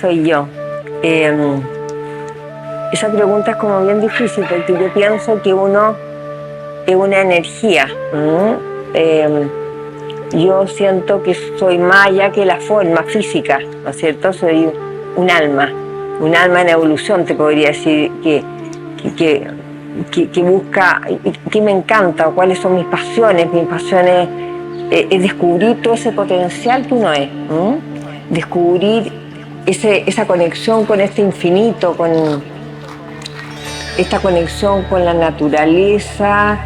soy yo? Esa pregunta es como bien difícil porque yo pienso que uno es una energía. Yo siento que soy más allá que la forma física, ¿no es cierto? Soy un alma en evolución, te podría decir, que busca, que me encanta, cuáles son mis pasiones. Mis pasiones es descubrir todo ese potencial que uno es, descubrir esa conexión con este infinito, con esta conexión con la naturaleza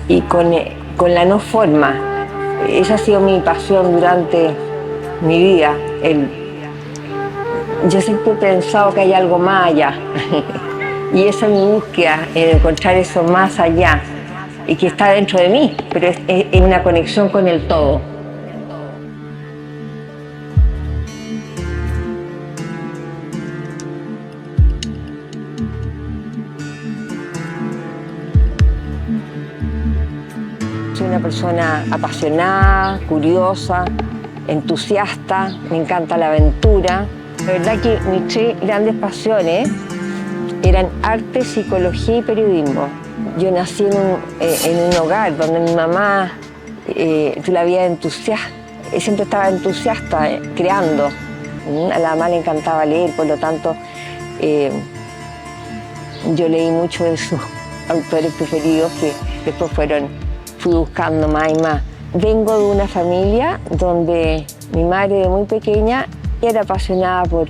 y con la no forma. Esa ha sido mi pasión durante mi vida. Yo siempre he pensado que hay algo más allá. Y esa es mi búsqueda, en encontrar eso más allá, y que está dentro de mí, pero es una conexión con el todo. Soy una persona apasionada, curiosa, entusiasta, me encanta la aventura. La verdad que mis tres grandes pasiones eran arte, psicología y periodismo. Yo nací en un hogar donde mi mamá, tú la veías entusiasta, siempre estaba entusiasta, creando. A la mamá le encantaba leer, por lo tanto, yo leí mucho de sus autores preferidos que después fui buscando más y más. Vengo de una familia donde mi madre de muy pequeña era apasionada por...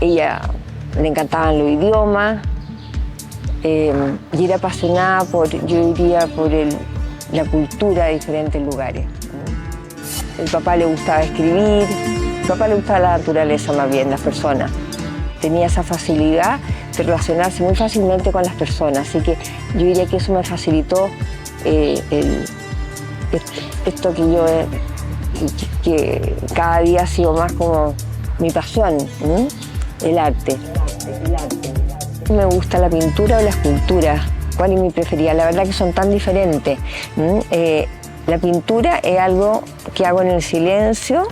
Ella le encantaban los idiomas y era apasionada yo diría, por la cultura de diferentes lugares. El papá le gustaba escribir, el papá le gustaba la naturaleza más bien, las personas. Tenía esa facilidad de relacionarse muy fácilmente con las personas, así que yo diría que eso me facilitó esto que cada día ha sido más como mi pasión, el arte. Me gusta la pintura o la escultura. ¿Cuál es mi preferida? La verdad que son tan diferentes. La pintura es algo que hago en el silencio.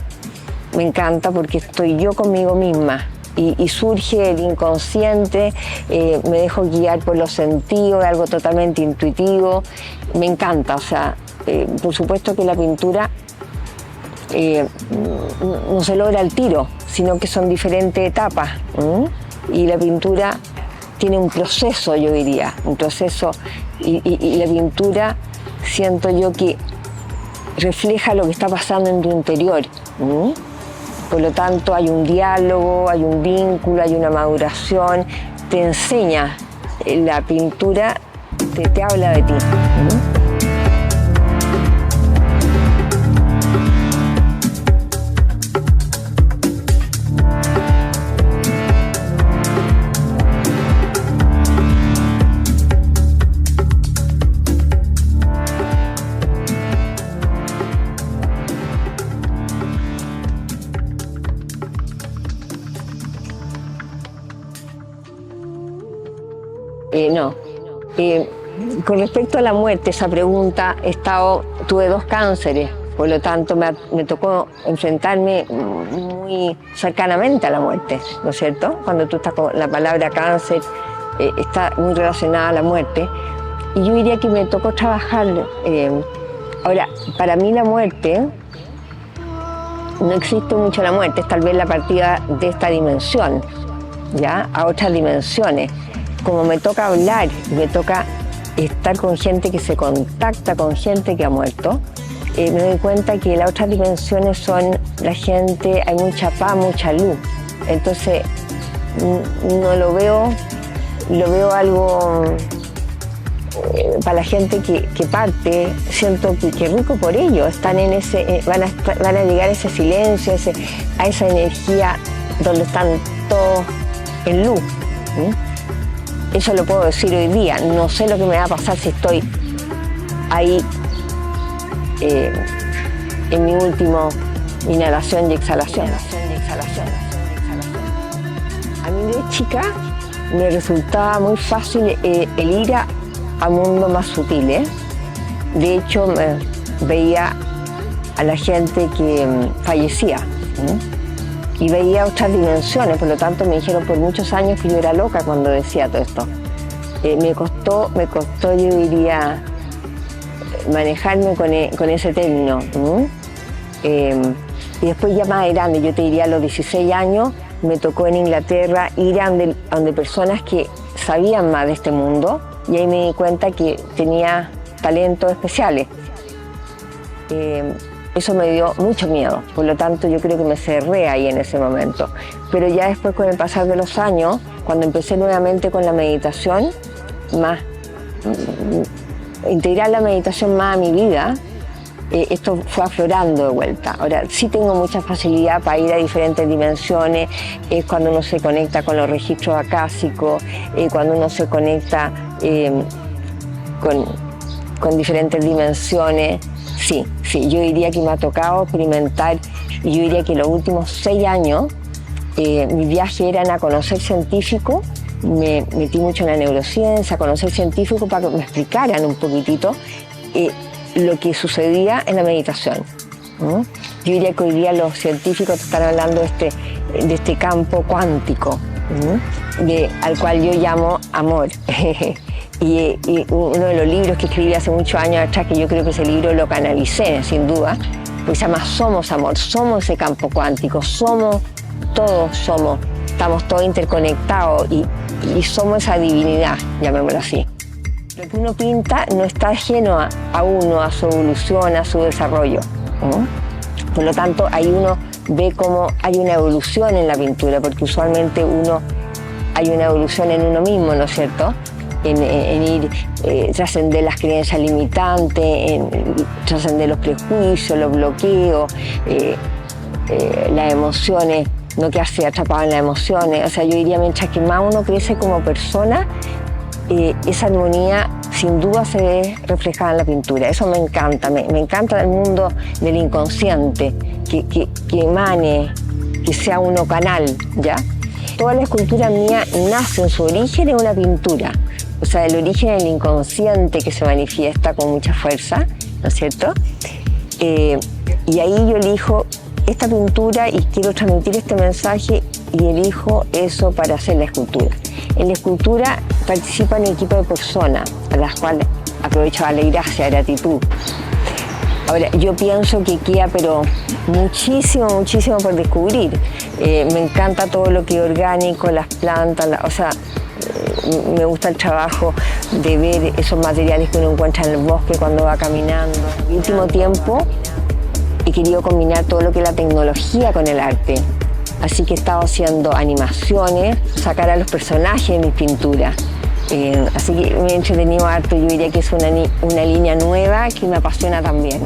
Me encanta porque estoy yo conmigo misma y surge el inconsciente, me dejo guiar por los sentidos, es algo totalmente intuitivo. Me encanta, o sea, por supuesto que la pintura no se logra al tiro, sino que son diferentes etapas. Y la pintura tiene un proceso, yo diría, un proceso, y la pintura siento yo que refleja lo que está pasando en tu interior. Por lo tanto, hay un diálogo, hay un vínculo, hay una maduración, te enseña, la pintura te habla de ti. No. Con respecto a la muerte, esa pregunta, tuve 2 cánceres, por lo tanto me tocó enfrentarme muy cercanamente a la muerte, ¿no es cierto? Cuando tú estás con la palabra cáncer, está muy relacionada a la muerte, y yo diría que me tocó trabajar. Ahora, para mí la muerte, no existe mucho la muerte, es tal vez la partida de esta dimensión, ¿ya? A otras dimensiones. Como me toca hablar, me toca estar con gente que se contacta con gente que ha muerto, me doy cuenta que las otras dimensiones son la gente, hay mucha paz, mucha luz. Entonces, no lo veo algo para la gente que parte. Siento que rico por ello, están en van a llegar a ese silencio, a esa energía donde están todos en luz. Eso lo puedo decir hoy día. No sé lo que me va a pasar si estoy ahí en mi último inhalación y exhalación. A mí de chica me resultaba muy fácil el ir a mundos más sutiles. De hecho, veía a la gente que fallecía. y veía otras dimensiones, por lo tanto me dijeron por muchos años que yo era loca cuando decía todo esto. Me costó, yo diría, manejarme con ese término. Y después ya más grande, yo te diría a los 16 años, me tocó en Inglaterra ir a donde personas que sabían más de este mundo, y ahí me di cuenta que tenía talentos especiales. Eso me dio mucho miedo, por lo tanto yo creo que me cerré ahí en ese momento. Pero ya después, con el pasar de los años, cuando empecé nuevamente con la meditación, integrar la meditación más a mi vida, esto fue aflorando de vuelta. Ahora sí tengo mucha facilidad para ir a diferentes dimensiones, es cuando uno se conecta con los registros acásicos, cuando uno se conecta con diferentes dimensiones. Sí, yo diría que me ha tocado experimentar, y yo diría que los últimos 6 años mi viaje era a conocer científicos. Me metí mucho en la neurociencia, a conocer científicos para que me explicaran un poquitito lo que sucedía en la meditación. Yo diría que hoy día los científicos están hablando de este campo cuántico, al cual yo llamo amor. Y uno de los libros que escribí hace muchos años atrás, que yo creo que ese libro lo canalicé, sin duda, pues se llama Somos Amor, somos ese campo cuántico, estamos todos interconectados y somos esa divinidad, llamémoslo así. Lo que uno pinta no está ajeno a uno, a su evolución, a su desarrollo. Por lo tanto, ahí uno ve cómo hay una evolución en la pintura, porque usualmente hay una evolución en uno mismo, ¿no es cierto? En ir trascender las creencias limitantes, en trascender los prejuicios, los bloqueos, las emociones, no quedarse atrapado en las emociones. O sea, yo diría, mientras que más uno crece como persona, esa armonía sin duda se ve reflejada en la pintura. Eso me encanta, me encanta el mundo del inconsciente, que emane, que sea uno canal, ¿ya? Toda la escultura mía nace en su origen en una pintura. O sea, el origen es el inconsciente que se manifiesta con mucha fuerza, ¿no es cierto? Y ahí yo elijo esta pintura y quiero transmitir este mensaje, y elijo eso para hacer la escultura. En la escultura participan un equipo de personas a las cuales aprovecho a darle gracias, gratitud. Ahora, yo pienso que queda pero muchísimo por descubrir. Me encanta todo lo que es orgánico, las plantas, me gusta el trabajo de ver esos materiales que uno encuentra en el bosque cuando va caminando. En el último tiempo he querido combinar todo lo que es la tecnología con el arte. Así que he estado haciendo animaciones, sacar a los personajes de mis pinturas. Así que me he entretenido harto. Yo diría que es una línea nueva que me apasiona también.